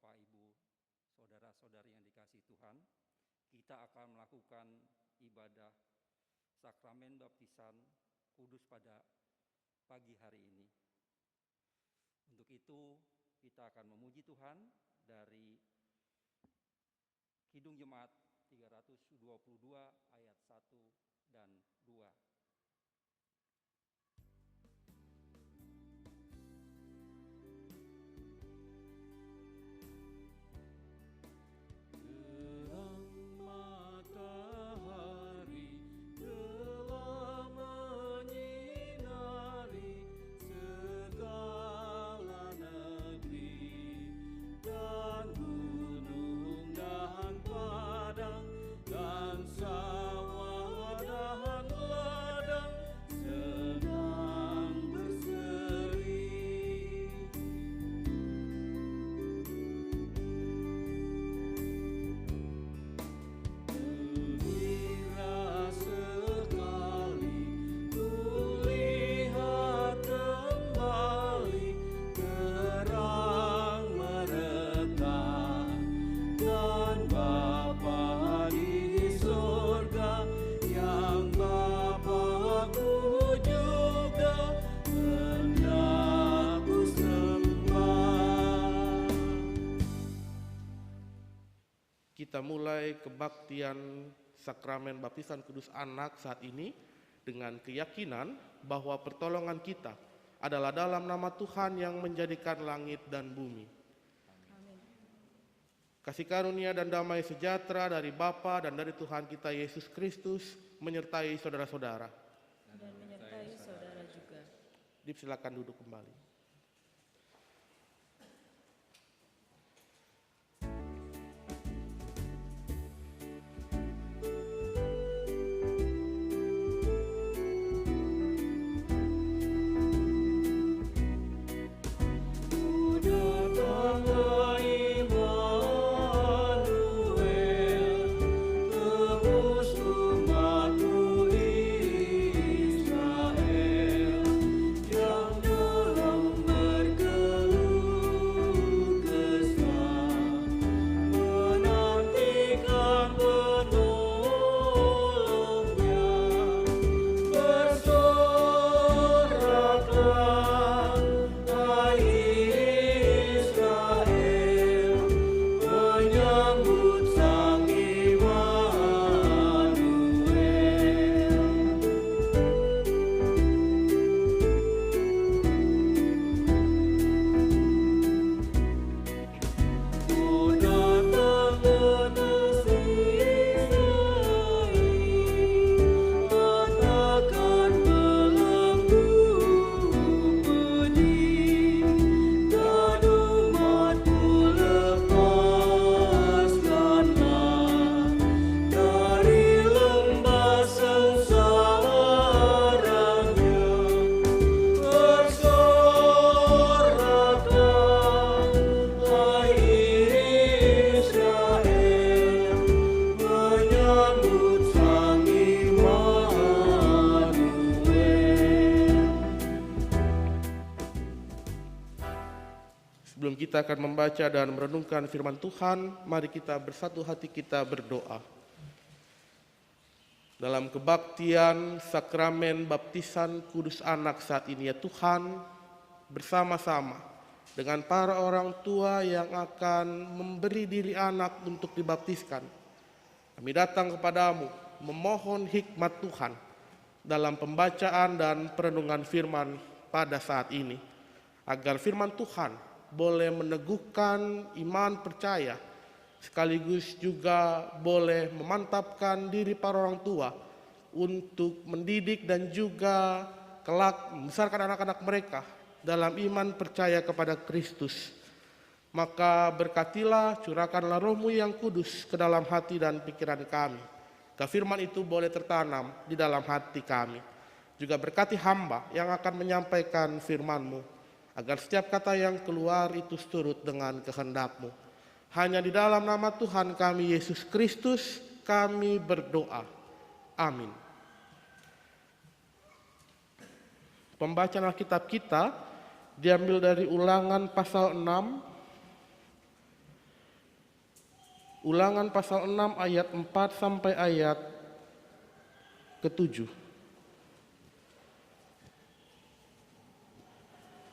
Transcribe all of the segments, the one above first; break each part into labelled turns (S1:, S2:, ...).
S1: Bapak, Ibu, saudara-saudari yang dikasihi Tuhan, kita akan melakukan ibadah sakramen baptisan kudus pada pagi hari ini. Untuk itu, kita akan memuji Tuhan dari Kidung Jemaat 322 ayat 1 dan 2.
S2: Kita mulai kebaktian sakramen baptisan kudus anak saat ini dengan keyakinan bahwa pertolongan kita adalah dalam nama Tuhan yang menjadikan langit dan bumi.
S3: Amin.
S2: Kasih karunia dan damai sejahtera dari Bapa dan dari Tuhan kita Yesus Kristus menyertai saudara-saudara.
S3: Dan menyertai saudara juga.
S2: Silakan duduk kembali. Sebelum kita akan membaca dan merenungkan firman Tuhan, mari kita bersatu hati kita berdoa. Dalam kebaktian sakramen baptisan kudus anak saat ini ya Tuhan, bersama-sama dengan para orang tua yang akan memberi diri anak untuk dibaptiskan, kami datang kepadamu memohon hikmat Tuhan dalam pembacaan dan perenungan firman pada saat ini, agar firman Tuhan boleh meneguhkan iman percaya, sekaligus juga boleh memantapkan diri para orang tua untuk mendidik dan juga kelak membesarkan anak-anak mereka dalam iman percaya kepada Kristus. Maka berkatilah, curahkanlah Roh-Mu yang kudus ke dalam hati dan pikiran kami, agar firman itu boleh tertanam di dalam hati kami. Juga berkati hamba yang akan menyampaikan firman-Mu, agar setiap kata yang keluar itu seturut dengan kehendak-Mu. Hanya di dalam nama Tuhan kami Yesus Kristus kami berdoa. Amin. Pembacaan Alkitab kita diambil dari Ulangan pasal 6 Ulangan pasal 6 ayat 4 sampai ayat ke-7.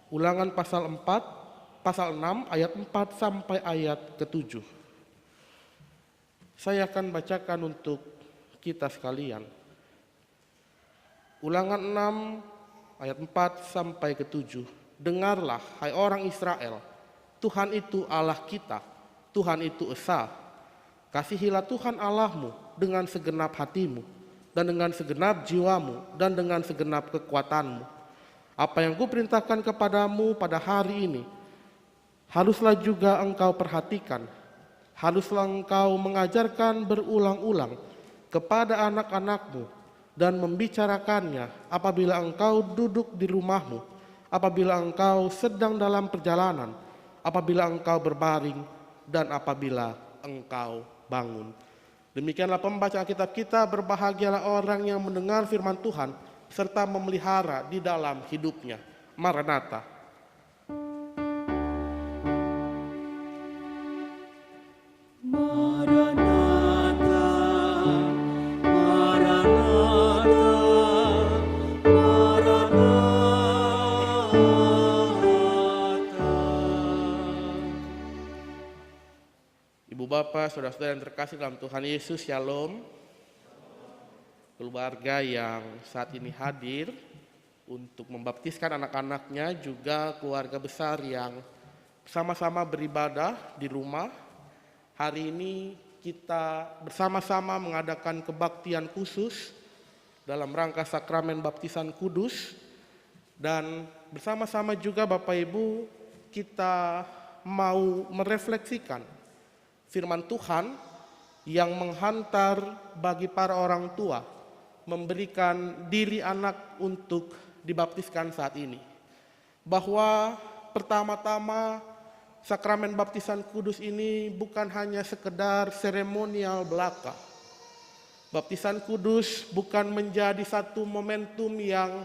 S2: Ulangan pasal 6 ayat 4 sampai ayat ke-7. Saya akan bacakan untuk kita sekalian. Ulangan 6 ayat 4 sampai ke-7. Dengarlah, hai orang Israel, Tuhan itu Allah kita, Tuhan itu esa. Kasihilah Tuhan Allahmu dengan segenap hatimu, dan dengan segenap jiwamu, dan dengan segenap kekuatanmu. Apa yang kuperintahkan kepadamu pada hari ini, haruslah juga engkau perhatikan, haruslah engkau mengajarkan berulang-ulang kepada anak-anakmu, dan membicarakannya apabila engkau duduk di rumahmu, apabila engkau sedang dalam perjalanan, apabila engkau berbaring, dan apabila engkau bangun. Demikianlah pembacaan kitab kita. Berbahagialah orang yang mendengar firman Tuhan serta memelihara di dalam hidupnya. Maranatha.
S4: Maranatha, Maranatha, Maranatha.
S2: Ibu bapak, saudara-saudara yang terkasih dalam Tuhan Yesus, Shalom. Keluarga yang saat ini hadir untuk membaptiskan anak-anaknya, juga keluarga besar yang sama-sama beribadah di rumah. Hari ini kita bersama-sama mengadakan kebaktian khusus dalam rangka sakramen baptisan kudus, dan bersama-sama juga Bapak Ibu kita mau merefleksikan firman Tuhan yang menghantar bagi para orang tua memberikan diri anak untuk dibaptiskan saat ini. Bahwa pertama-tama sakramen baptisan kudus ini bukan hanya sekedar seremonial belaka. Baptisan kudus bukan menjadi satu momentum yang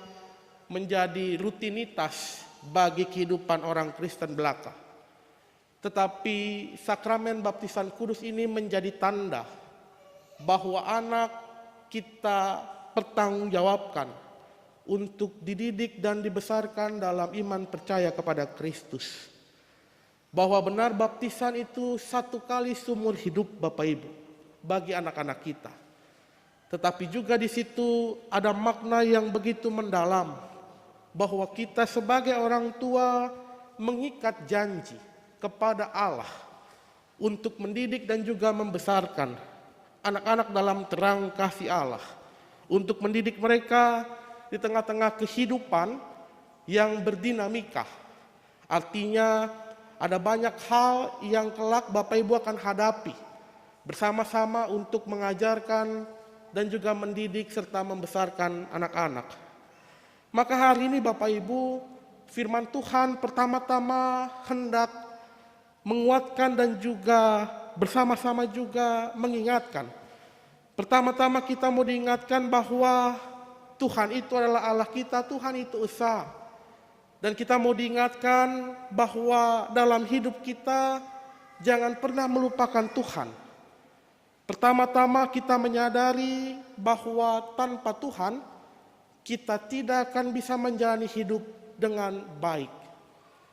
S2: menjadi rutinitas bagi kehidupan orang Kristen belaka. Tetapi sakramen baptisan kudus ini menjadi tanda bahwa anak kita pertanggungjawabkan untuk dididik dan dibesarkan dalam iman percaya kepada Kristus. Bahwa benar baptisan itu satu kali seumur hidup Bapak Ibu bagi anak-anak kita. Tetapi juga di situ ada makna yang begitu mendalam, bahwa kita sebagai orang tua mengikat janji kepada Allah untuk mendidik dan juga membesarkan anak-anak dalam terang kasih Allah, untuk mendidik mereka di tengah-tengah kehidupan yang berdinamika. Artinya ada banyak hal yang kelak Bapak Ibu akan hadapi bersama-sama untuk mengajarkan dan juga mendidik serta membesarkan anak-anak. Maka hari ini Bapak Ibu, firman Tuhan pertama-tama hendak menguatkan dan juga bersama-sama juga mengingatkan. Pertama-tama kita mau diingatkan bahwa Tuhan itu adalah Allah kita, Tuhan itu esa. Dan kita mau diingatkan bahwa dalam hidup kita jangan pernah melupakan Tuhan. Pertama-tama kita menyadari bahwa tanpa Tuhan kita tidak akan bisa menjalani hidup dengan baik.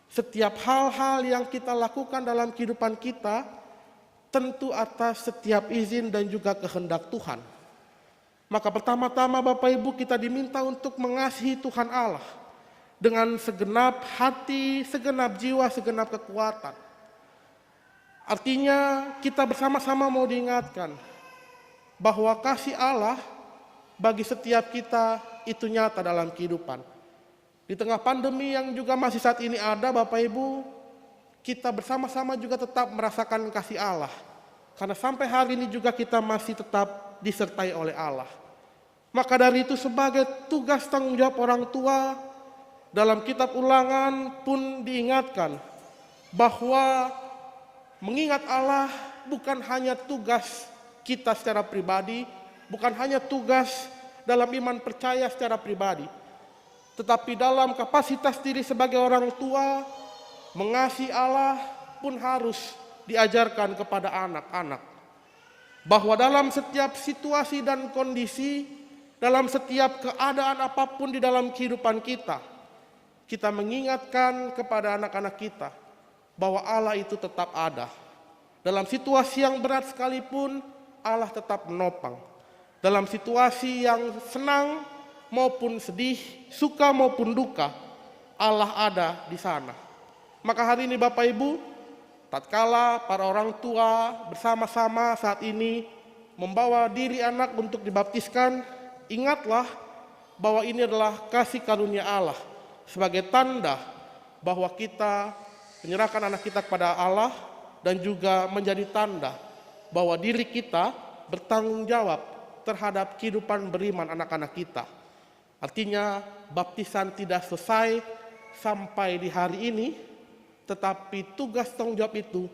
S2: Setiap hal-hal yang kita lakukan dalam kehidupan kita tentu atas setiap izin dan juga kehendak Tuhan. Maka pertama-tama Bapak Ibu kita diminta untuk mengasihi Tuhan Allah dengan segenap hati, segenap jiwa, segenap kekuatan. Artinya kita bersama-sama mau diingatkan bahwa kasih Allah bagi setiap kita itu nyata dalam kehidupan. Di tengah pandemi yang juga masih saat ini ada Bapak Ibu, kita bersama-sama juga tetap merasakan kasih Allah. Karena sampai hari ini juga kita masih tetap disertai oleh Allah. Maka dari itu sebagai tugas tanggung jawab orang tua, dalam kitab Ulangan pun diingatkan bahwa mengingat Allah bukan hanya tugas kita secara pribadi, bukan hanya tugas dalam iman percaya secara pribadi, tetapi dalam kapasitas diri sebagai orang tua, mengasihi Allah pun harus diajarkan kepada anak-anak. bahwa dalam setiap situasi dan kondisi, dalam setiap keadaan apapun di dalam kehidupan kita, kita mengingatkan kepada anak-anak kita bahwa Allah itu tetap ada. Dalam situasi yang berat sekalipun, Allah tetap menopang. Dalam situasi yang senang maupun sedih, suka maupun duka, Allah ada di sana. Maka hari ini Bapak Ibu, tatkala para orang tua bersama-sama saat ini membawa diri anak untuk dibaptiskan, ingatlah bahwa ini adalah kasih karunia Allah sebagai tanda bahwa kita menyerahkan anak kita kepada Allah, dan juga menjadi tanda bahwa diri kita bertanggung jawab terhadap kehidupan beriman anak-anak kita. Artinya baptisan tidak selesai sampai di hari ini, tetapi tugas tanggung jawab itu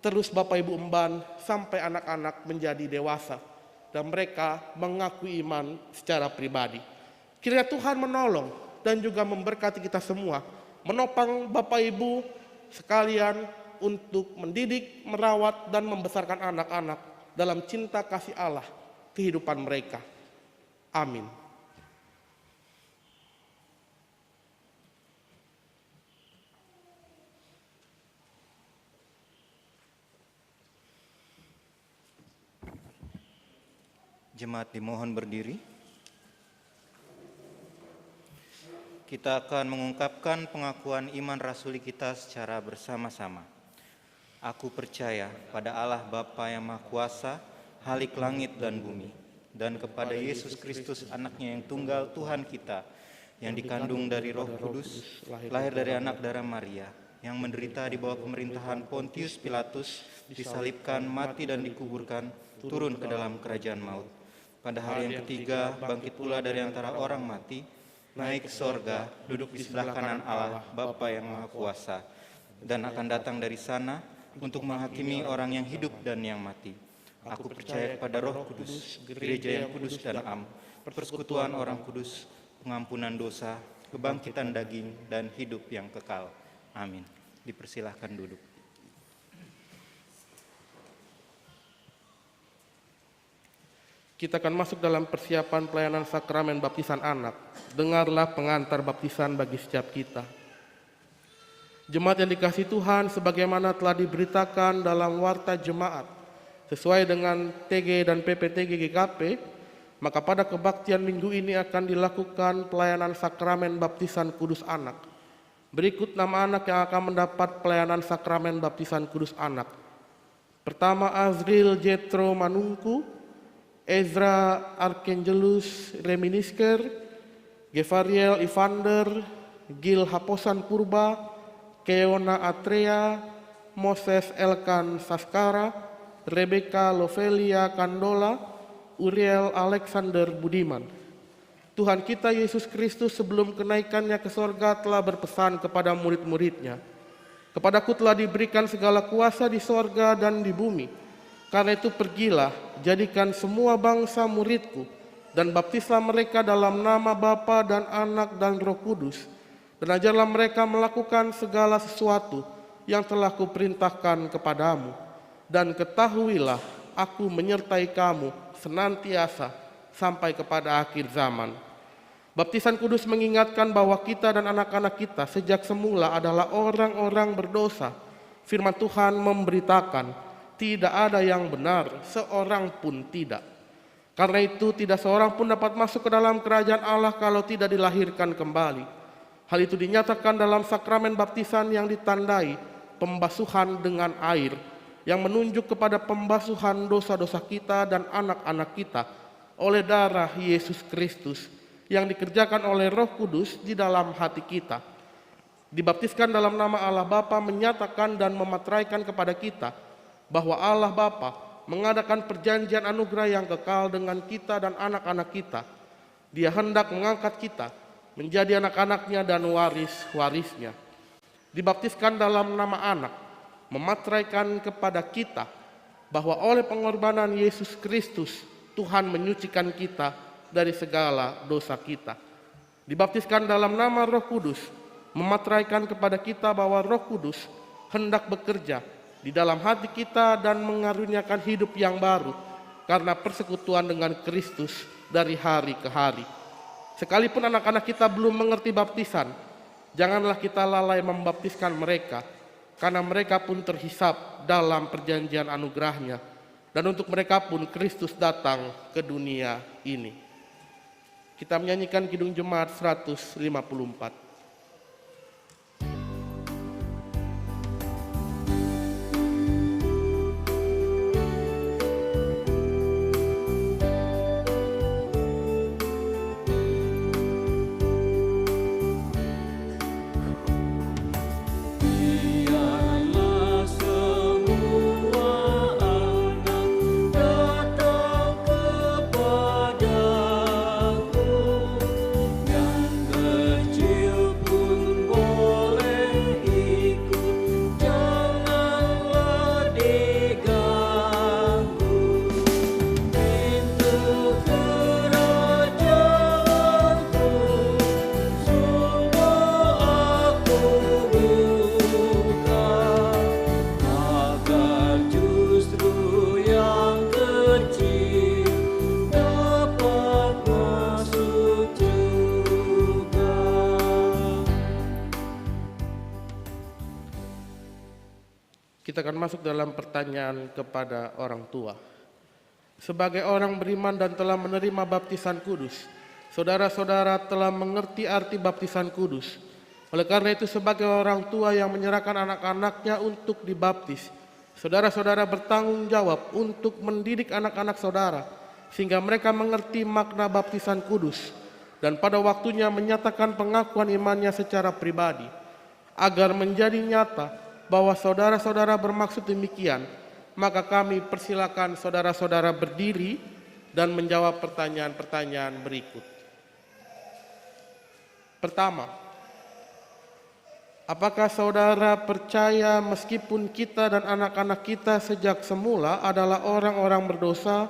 S2: terus Bapak Ibu emban sampai anak-anak menjadi dewasa dan mereka mengakui iman secara pribadi. Kiranya Tuhan menolong dan juga memberkati kita semua, menopang Bapak Ibu sekalian untuk mendidik, merawat, dan membesarkan anak-anak dalam cinta kasih Allah kehidupan mereka. Amin.
S5: Jemaat dimohon berdiri. Kita akan mengungkapkan pengakuan iman rasuli kita secara bersama-sama. Aku percaya pada Allah Bapa yang Maha Kuasa, Halik langit dan bumi, dan kepada Yesus Kristus anaknya yang tunggal Tuhan kita, yang dikandung dari Roh Kudus, lahir dari anak darah Maria, yang menderita di bawah pemerintahan Pontius Pilatus, disalibkan, mati dan dikuburkan, turun ke dalam kerajaan maut. Pada hari yang ketiga, bangkit pula dari antara orang mati, naik ke sorga, duduk di sebelah kanan Allah, Bapa yang Maha Kuasa, dan akan datang dari sana untuk menghakimi orang yang hidup dan yang mati. Aku percaya kepada Roh Kudus, gereja yang kudus dan am, persekutuan orang kudus, pengampunan dosa, kebangkitan daging, dan hidup yang kekal. Amin. Dipersilahkan duduk.
S2: Kita akan masuk dalam persiapan pelayanan sakramen baptisan anak. Dengarlah pengantar baptisan bagi setiap kita. Jemaat yang dikasihi Tuhan, sebagaimana telah diberitakan dalam warta jemaat, sesuai dengan TG dan PPTG GKP, maka pada kebaktian minggu ini akan dilakukan pelayanan sakramen baptisan kudus anak. Berikut nama anak yang akan mendapat pelayanan sakramen baptisan kudus anak. Pertama, Azril Jetro Manungku, Ezra Arkangelus Reminisker, Gevariel Ivander, Gil Haposan Purba, Keona Atrea, Moses Elkan Saskara, Rebecca Lovelia Kandola, Uriel Alexander Budiman. Tuhan kita Yesus Kristus sebelum kenaikannya ke sorga telah berpesan kepada murid-muridnya, "Kepadaku telah diberikan segala kuasa di sorga dan di bumi. Karena itu pergilah, jadikan semua bangsa muridku, dan baptislah mereka dalam nama Bapa dan Anak dan Roh Kudus, dan ajarlah mereka melakukan segala sesuatu yang telah kuperintahkan kepadamu. Dan ketahuilah, aku menyertai kamu senantiasa sampai kepada akhir zaman." Baptisan kudus mengingatkan bahwa kita dan anak-anak kita sejak semula adalah orang-orang berdosa. Firman Tuhan memberitakan, tidak ada yang benar, seorang pun tidak. Karena itu tidak seorang pun dapat masuk ke dalam kerajaan Allah kalau tidak dilahirkan kembali. Hal itu dinyatakan dalam sakramen baptisan yang ditandai pembasuhan dengan air, yang menunjuk kepada pembasuhan dosa-dosa kita dan anak-anak kita oleh darah Yesus Kristus yang dikerjakan oleh Roh Kudus di dalam hati kita. Dibaptiskan dalam nama Allah Bapa menyatakan dan memateraikan kepada kita bahwa Allah Bapa mengadakan perjanjian anugerah yang kekal dengan kita dan anak-anak kita. Dia hendak mengangkat kita menjadi anak-anaknya dan waris-warisnya. Dibaptiskan dalam nama anak, memateraikan kepada kita bahwa oleh pengorbanan Yesus Kristus, Tuhan menyucikan kita dari segala dosa kita. Dibaptiskan dalam nama Roh Kudus, memateraikan kepada kita bahwa Roh Kudus hendak bekerja di dalam hati kita dan mengaruniakan hidup yang baru karena persekutuan dengan Kristus dari hari ke hari. Sekalipun anak-anak kita belum mengerti baptisan, janganlah kita lalai membaptiskan mereka, karena mereka pun terhisap dalam perjanjian anugerahnya, dan untuk mereka pun Kristus datang ke dunia ini. Kita menyanyikan Kidung Jemaat 154.
S4: Biarlah semua anak datang kepadaku, yang kecil pun boleh ikut, janganlah diganggu. Pintu kerajaanku sungguh aku buka, agar justru yang kecil dapat masuk juga.
S2: Kita akan masuk dalam pertanyaan kepada orang tua. Sebagai orang beriman dan telah menerima baptisan kudus, saudara-saudara telah mengerti arti baptisan kudus. Oleh karena itu, sebagai orang tua yang menyerahkan anak-anaknya untuk dibaptis, saudara-saudara bertanggung jawab untuk mendidik anak-anak saudara sehingga mereka mengerti makna baptisan kudus dan pada waktunya menyatakan pengakuan imannya secara pribadi. Agar menjadi nyata bahwa saudara-saudara bermaksud demikian, maka kami persilakan saudara-saudara berdiri dan menjawab pertanyaan-pertanyaan berikut. Pertama, apakah saudara percaya meskipun kita dan anak-anak kita sejak semula adalah orang-orang berdosa,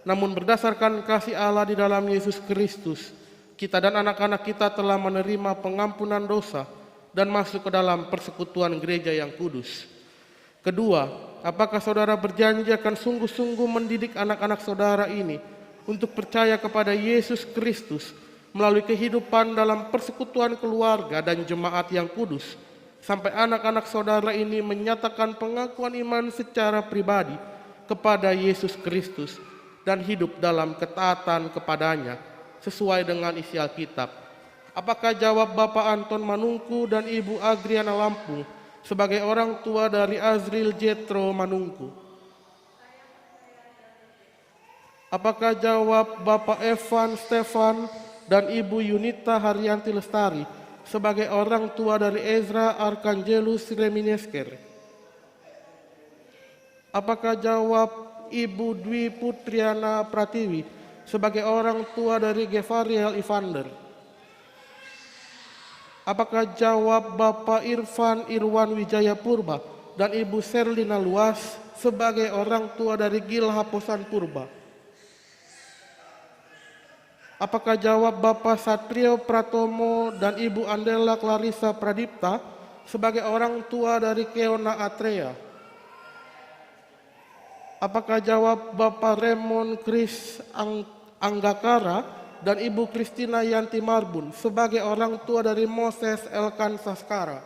S2: namun berdasarkan kasih Allah di dalam Yesus Kristus, kita dan anak-anak kita telah menerima pengampunan dosa dan masuk ke dalam persekutuan gereja yang kudus? Kedua, apakah saudara berjanji akan sungguh-sungguh mendidik anak-anak saudara ini untuk percaya kepada Yesus Kristus melalui kehidupan dalam persekutuan keluarga dan jemaat yang kudus, sampai anak-anak saudara ini menyatakan pengakuan iman secara pribadi kepada Yesus Kristus dan hidup dalam ketaatan kepadanya sesuai dengan isi Alkitab? Apakah jawab Bapak Anton Manungku dan Ibu Agriana Lampung sebagai orang tua dari Azril Jetro Manungku? Apakah jawab Bapak Evan Stefan dan Ibu Yunita Haryanti Lestari sebagai orang tua dari Ezra Arkangelus Reminesker? Apakah jawab Ibu Dwi Putriana Pratiwi sebagai orang tua dari Gevariel Evander? Apakah jawab Bapak Irfan Irwan Wijaya Purba dan Ibu Serlina Luas sebagai orang tua dari Gilha Posan Purba? Apakah jawab Bapak Satrio Pratomo dan Ibu Andela Clarissa Pradipta sebagai orang tua dari Keona Atrea? Apakah jawab Bapak Raymond Chris Anggakara dan Ibu Kristina Yanti Marbun sebagai orang tua dari Moses Elkan Saskara?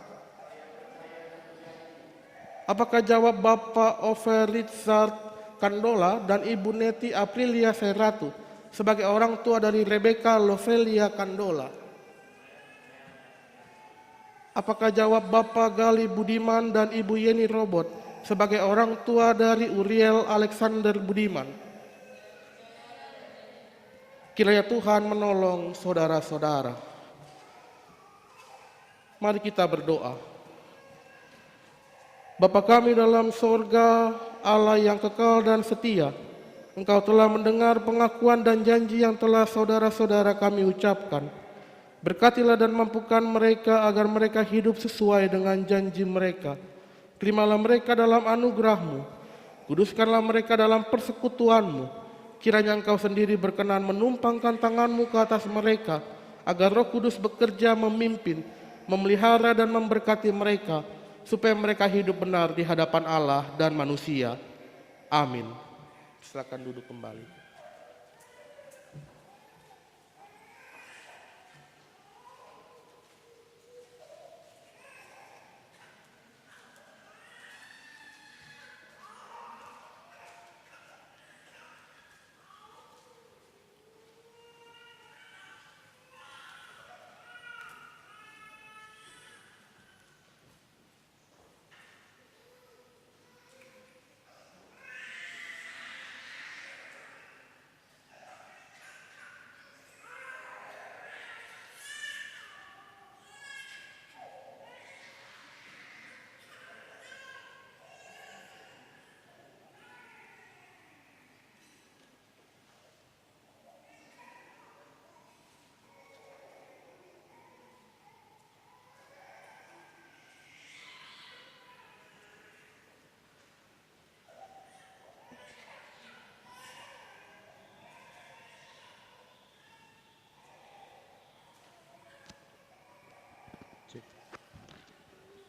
S2: Apakah jawab Bapak Ofer Richard Kandola dan Ibu Neti Aprilia Seratu sebagai orang tua dari Rebecca Lovelia Kandola? Apakah jawab Bapak Gali Budiman dan Ibu Yeni Robot sebagai orang tua dari Uriel Alexander Budiman? Kiranya Tuhan menolong saudara-saudara. Mari kita berdoa. Bapa kami dalam sorga, Allah yang kekal dan setia, Engkau telah mendengar pengakuan dan janji yang telah saudara-saudara kami ucapkan. Berkatilah dan mampukan mereka agar mereka hidup sesuai dengan janji mereka. Terimalah mereka dalam anugerah-Mu. Kuduskanlah mereka dalam persekutuan-Mu. Kiranya Engkau sendiri berkenan menumpangkan tangan-Mu ke atas mereka, agar Roh Kudus bekerja memimpin, memelihara dan memberkati mereka, supaya mereka hidup benar di hadapan Allah dan manusia. Amin. Silakan duduk kembali.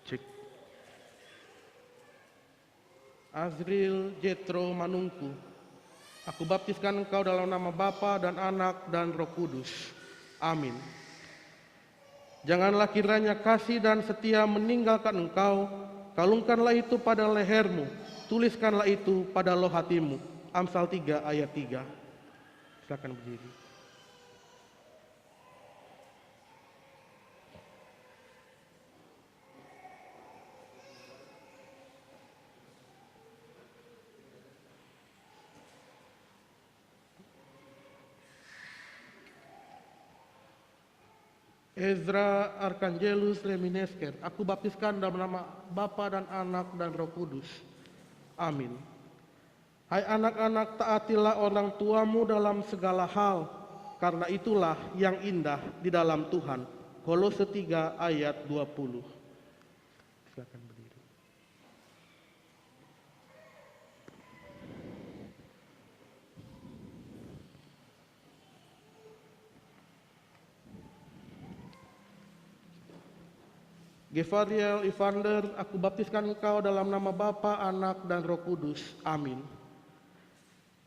S2: Cek. Azril Jetro Manungku, aku baptiskan engkau dalam nama Bapa dan Anak dan Roh Kudus. Amin. Janganlah kiranya kasih dan setia meninggalkan engkau, kalungkanlah itu pada lehermu, tuliskanlah itu pada loh hatimu. Amsal 3 ayat 3. Silakan berdiri. Ezra Arkangelus Leminesker, aku baptiskan dalam nama Bapa dan Anak dan Roh Kudus. Amin. Hai anak-anak, taatilah orang tuamu dalam segala hal, karena itulah yang indah di dalam Tuhan. Kolose 3 ayat 20. Silakan berdiri. Gevariel Evander, aku baptiskan engkau dalam nama Bapa, Anak, dan Roh Kudus. Amin.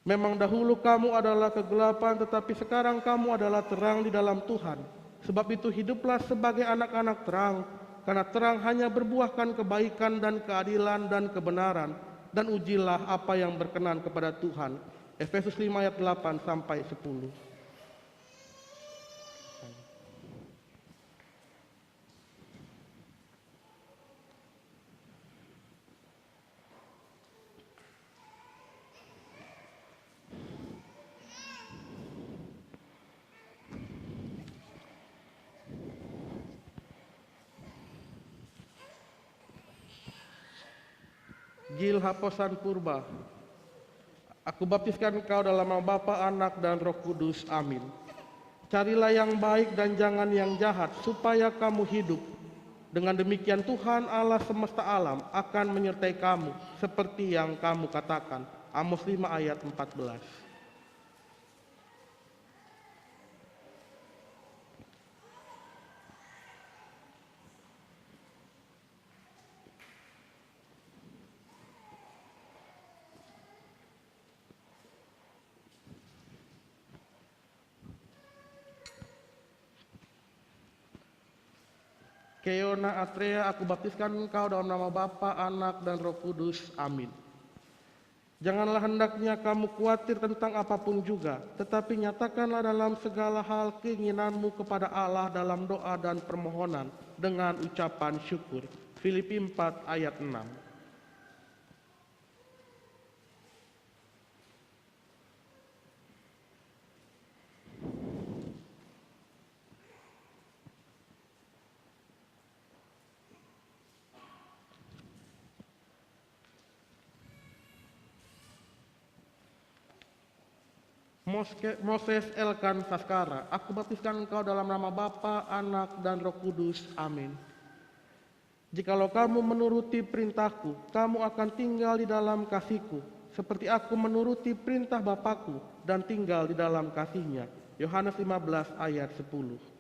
S2: Memang dahulu kamu adalah kegelapan, tetapi sekarang kamu adalah terang di dalam Tuhan. Sebab itu hiduplah sebagai anak-anak terang, karena terang hanya berbuahkan kebaikan dan keadilan dan kebenaran, dan ujilah apa yang berkenan kepada Tuhan. Efesus 5 ayat 8 sampai 10. Gil Haposan Purba, aku baptiskan engkau dalam nama Bapa, Anak, dan Roh Kudus. Amin. Carilah yang baik dan jangan yang jahat, supaya kamu hidup. Dengan demikian Tuhan Allah semesta alam akan menyertai kamu, seperti yang kamu katakan. Amos 5 ayat 14. Keona Atrea, aku baptiskan engkau dalam nama Bapa, Anak, dan Roh Kudus. Amin. Janganlah hendaknya kamu khawatir tentang apapun juga, tetapi nyatakanlah dalam segala hal keinginanmu kepada Allah dalam doa dan permohonan dengan ucapan syukur. Filipi 4 ayat 6. Moses Elkan Saskara, aku baptiskan engkau dalam nama Bapa, Anak, dan Roh Kudus. Amin. Jikalau kamu menuruti perintahku, kamu akan tinggal di dalam kasihku, seperti aku menuruti perintah Bapakku dan tinggal di dalam kasihnya. Yohanes 15 ayat 10.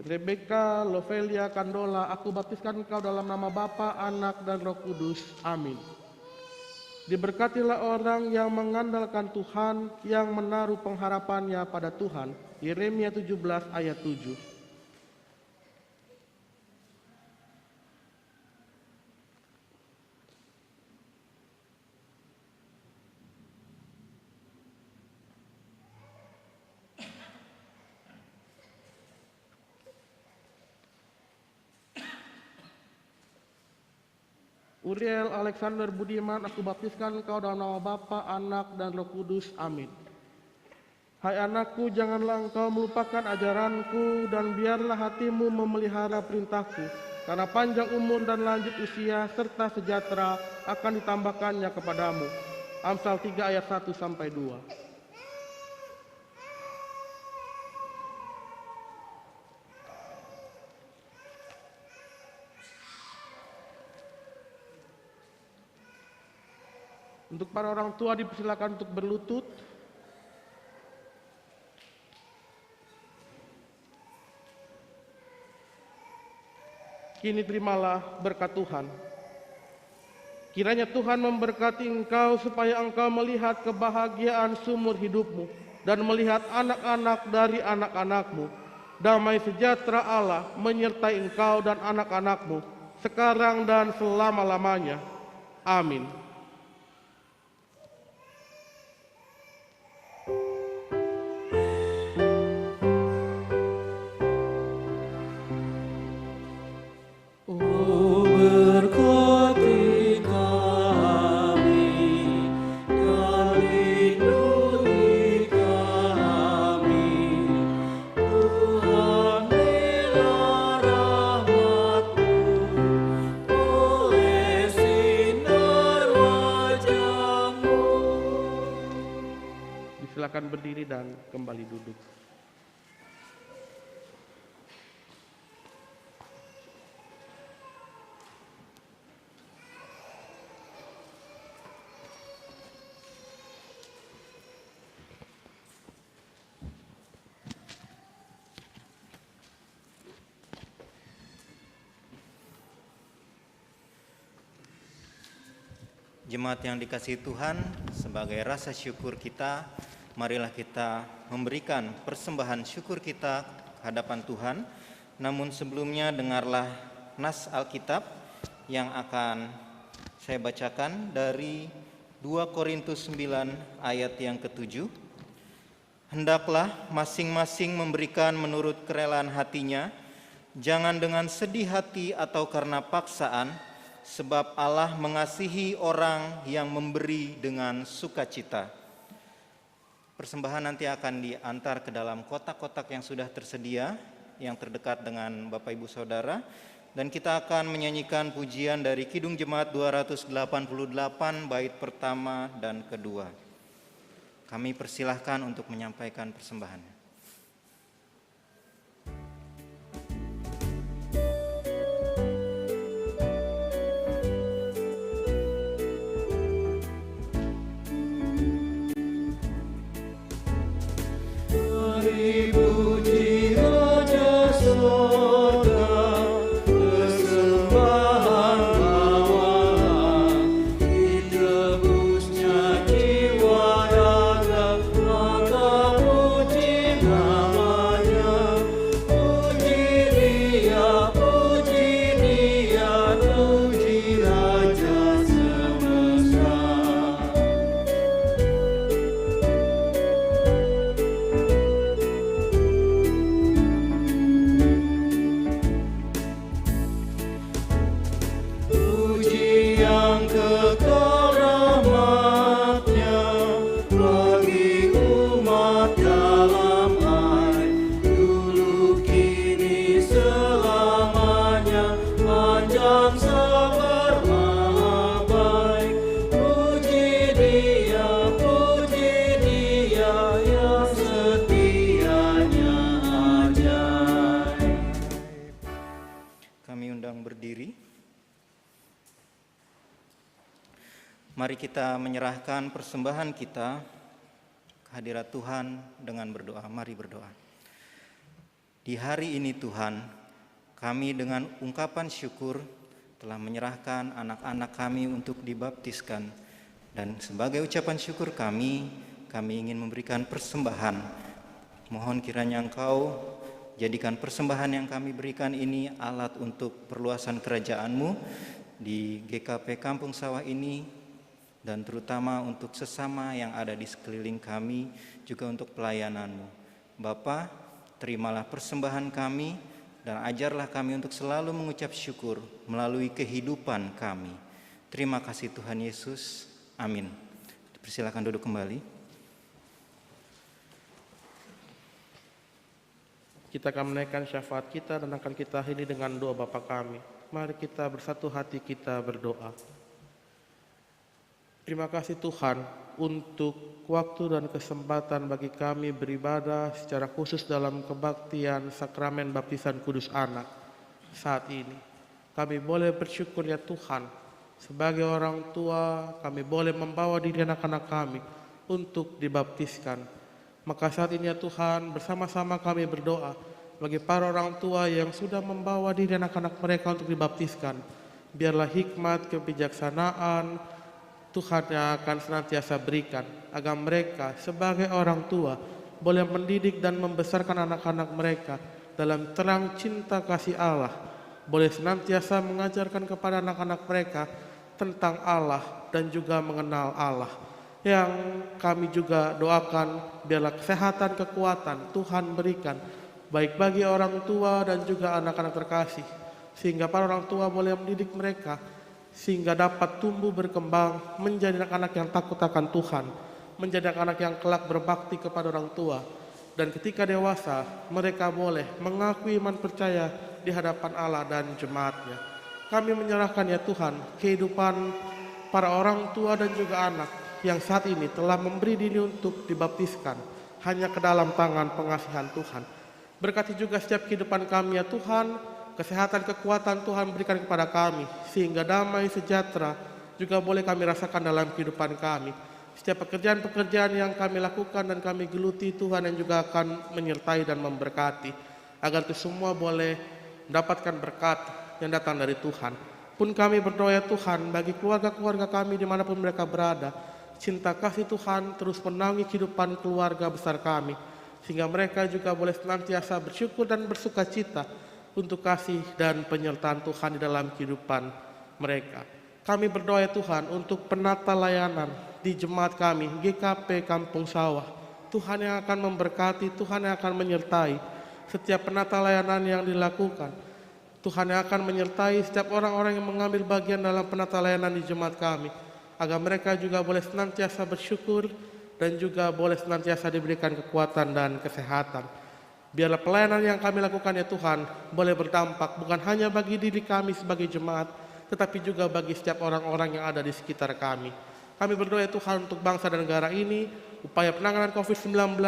S2: Rebecca Lovelia Kandola, aku baptiskan engkau dalam nama Bapa, Anak, dan Roh Kudus. Amin. Diberkatilah orang yang mengandalkan Tuhan, yang menaruh pengharapannya pada Tuhan. Yeremia 17 ayat 7. Uriel Alexander Budiman, aku baptiskan engkau dalam nama Bapa, Anak, dan Roh Kudus. Amin. Hai anakku, janganlah engkau melupakan ajaranku, dan biarlah hatimu memelihara perintahku, karena panjang umur dan lanjut usia serta sejahtera akan ditambahkannya kepadamu. Amsal 3 ayat 1-2. Untuk para orang tua dipersilakan untuk berlutut. Kini terimalah berkat Tuhan. Kiranya Tuhan memberkati engkau supaya engkau melihat kebahagiaan seumur hidupmu dan melihat anak-anak dari anak-anakmu. Damai sejahtera Allah menyertai engkau dan anak-anakmu sekarang dan selama-lamanya. Amin.
S4: Berkati kami dan lindungi kami, Tuhan bila rahmat-Mu oleh sinar wajah-Mu.
S2: Silakan berdiri dan kembali duduk.
S5: Jemaat yang dikasihi Tuhan, sebagai rasa syukur kita, marilah kita memberikan persembahan syukur kita hadapan Tuhan. Namun sebelumnya dengarlah nas Alkitab yang akan saya bacakan dari 2 Korintus 9 ayat yang ke-7. Hendaklah masing-masing memberikan menurut kerelaan hatinya, jangan dengan sedih hati atau karena paksaan, sebab Allah mengasihi orang yang memberi dengan sukacita. Persembahan nanti akan diantar ke dalam kotak-kotak yang sudah tersedia, yang terdekat dengan Bapak Ibu Saudara. Dan kita akan menyanyikan pujian dari Kidung Jemaat 288 bait pertama dan kedua. Kami persilahkan untuk menyampaikan persembahannya.
S4: Puji Raja Sorga, persembahan bawahan, ditebusnya jiwa raga, maka puji namanya. Puji Dia, puji Raja semesta. Puji yang kekal rahmat-Nya bagi umat dalam air, dulu kini selamanya, panjang sabar maha baik. Puji Dia yang setianya ajaib.
S5: Kami undang berdiri. Mari kita menyerahkan persembahan kita ke hadirat Tuhan dengan berdoa. Mari berdoa. Di hari ini Tuhan, kami dengan ungkapan syukur telah menyerahkan anak-anak kami untuk dibaptiskan. Dan sebagai ucapan syukur kami ingin memberikan persembahan. Mohon kiranya Engkau jadikan persembahan yang kami berikan ini alat untuk perluasan kerajaan-Mu di GKP Kampung Sawah ini, dan terutama untuk sesama yang ada di sekeliling kami, juga untuk pelayanan-Mu. Bapa, terimalah persembahan kami dan ajarlah kami untuk selalu mengucap syukur melalui kehidupan kami. Terima kasih Tuhan Yesus. Amin. Persilakan duduk kembali.
S2: Kita akan menaikkan syafaat kita dan akan kita akhiri dengan doa Bapa kami. Mari kita bersatu hati kita berdoa. Terima kasih Tuhan untuk waktu dan kesempatan bagi kami beribadah secara khusus dalam kebaktian sakramen baptisan kudus anak saat ini. Kami boleh bersyukur ya Tuhan, sebagai orang tua kami boleh membawa diri anak-anak kami untuk dibaptiskan. Maka saat ini ya Tuhan, bersama-sama kami berdoa bagi para orang tua yang sudah membawa diri anak-anak mereka untuk dibaptiskan. Biarlah hikmat, kebijaksanaan Tuhan yang akan senantiasa berikan agar mereka sebagai orang tua boleh mendidik dan membesarkan anak-anak mereka dalam terang cinta kasih Allah, boleh senantiasa mengajarkan kepada anak-anak mereka tentang Allah dan juga mengenal Allah. Yang kami juga doakan biarlah kesehatan, kekuatan Tuhan berikan baik bagi orang tua dan juga anak-anak terkasih, sehingga para orang tua boleh mendidik mereka sehingga dapat tumbuh berkembang menjadi anak-anak yang takut akan Tuhan, menjadi anak-anak yang kelak berbakti kepada orang tua, dan ketika dewasa mereka boleh mengakui iman percaya di hadapan Allah dan jemaat-Nya. Kami menyerahkan ya Tuhan kehidupan para orang tua dan juga anak yang saat ini telah memberi diri untuk dibaptiskan hanya ke dalam tangan pengasihan Tuhan. Berkati juga setiap kehidupan kami ya Tuhan, kesehatan, kekuatan Tuhan berikan kepada kami, sehingga damai sejahtera juga boleh kami rasakan dalam kehidupan kami. Setiap pekerjaan-pekerjaan yang kami lakukan dan kami geluti Tuhan yang juga akan menyertai dan memberkati, agar itu semua boleh mendapatkan berkat yang datang dari Tuhan. Pun kami berdoa ya Tuhan bagi keluarga-keluarga kami dimanapun mereka berada, cinta kasih Tuhan terus menaungi kehidupan keluarga besar kami, sehingga mereka juga boleh senantiasa bersyukur dan bersuka cita untuk kasih dan penyertaan Tuhan di dalam kehidupan mereka. Kami berdoa ya Tuhan untuk penata layanan di jemaat kami, GKP Kampung Sawah. Tuhan yang akan memberkati, Tuhan yang akan menyertai setiap penata layanan yang dilakukan. Tuhan yang akan menyertai setiap orang-orang yang mengambil bagian dalam penata layanan di jemaat kami, agar mereka juga boleh senantiasa bersyukur dan juga boleh senantiasa diberikan kekuatan dan kesehatan. Biarlah pelayanan yang kami lakukan ya Tuhan boleh berdampak bukan hanya bagi diri kami sebagai jemaat, tetapi juga bagi setiap orang-orang yang ada di sekitar kami. Kami berdoa ya Tuhan untuk bangsa dan negara ini, upaya penanganan COVID-19,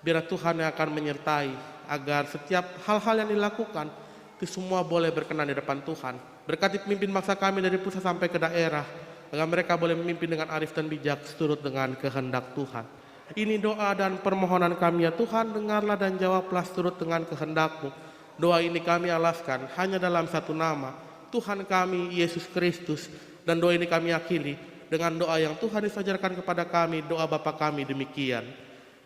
S2: biarlah Tuhan yang akan menyertai agar setiap hal-hal yang dilakukan itu semua boleh berkenan di depan Tuhan. Berkati pemimpin bangsa kami dari pusat sampai ke daerah, agar mereka boleh memimpin dengan arif dan bijak seturut dengan kehendak Tuhan. Ini doa dan permohonan kami ya Tuhan, dengarlah dan jawablah seturut dengan kehendak-Mu. Doa ini kami alaskan hanya dalam satu nama, Tuhan kami Yesus Kristus. Dan doa ini kami akhiri dengan doa yang Tuhan disajarkan kepada kami, doa Bapa kami demikian.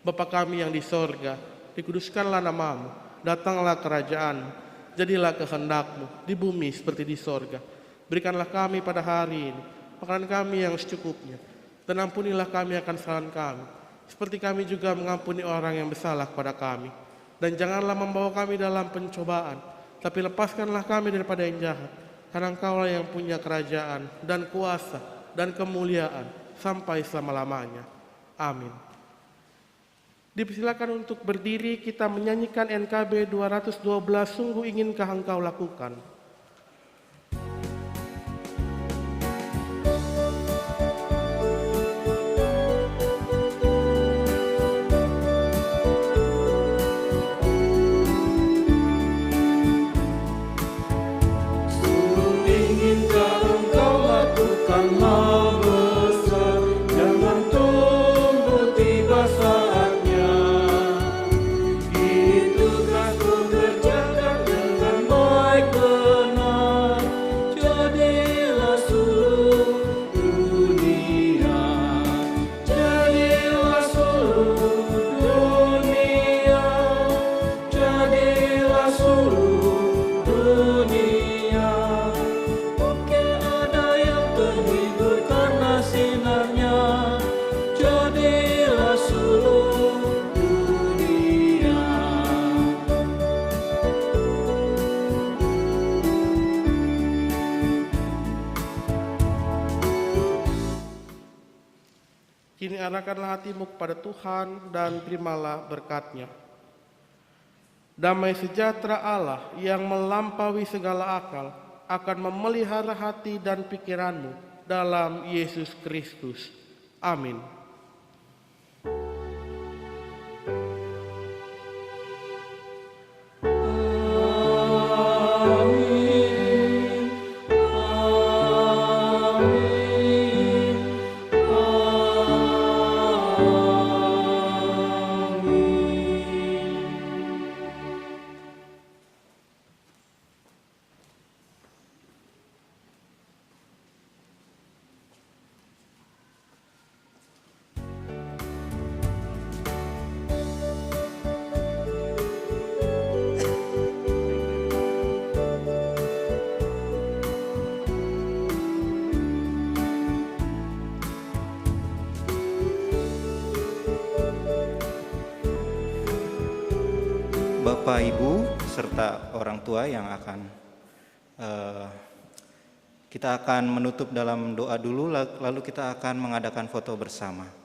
S2: Bapa kami yang di sorga, dikuduskanlah nama-Mu, datanglah kerajaan-Mu, jadilah kehendak-Mu di bumi seperti di sorga. Berikanlah kami pada hari ini makanan kami yang secukupnya, dan ampunilah kami akan kesalahan kami, seperti kami juga mengampuni orang yang bersalah kepada kami. Dan janganlah membawa kami dalam pencobaan, tapi lepaskanlah kami daripada yang jahat. Karena Engkaulah yang punya kerajaan dan kuasa dan kemuliaan sampai selama-lamanya. Amin. Dipersilakan untuk berdiri, kita menyanyikan NKB 212, Sungguh Inginkah Engkau Lakukan.
S4: Itu kasih
S2: Kini arahkanlah hatimu kepada Tuhan dan terimalah berkat-Nya. Damai sejahtera Allah yang melampaui segala akal akan memelihara hati dan pikiranmu dalam Yesus Kristus. Amin.
S5: Bapak, Ibu, serta orang tua yang akan kita akan menutup dalam doa dulu, lalu kita akan mengadakan foto bersama.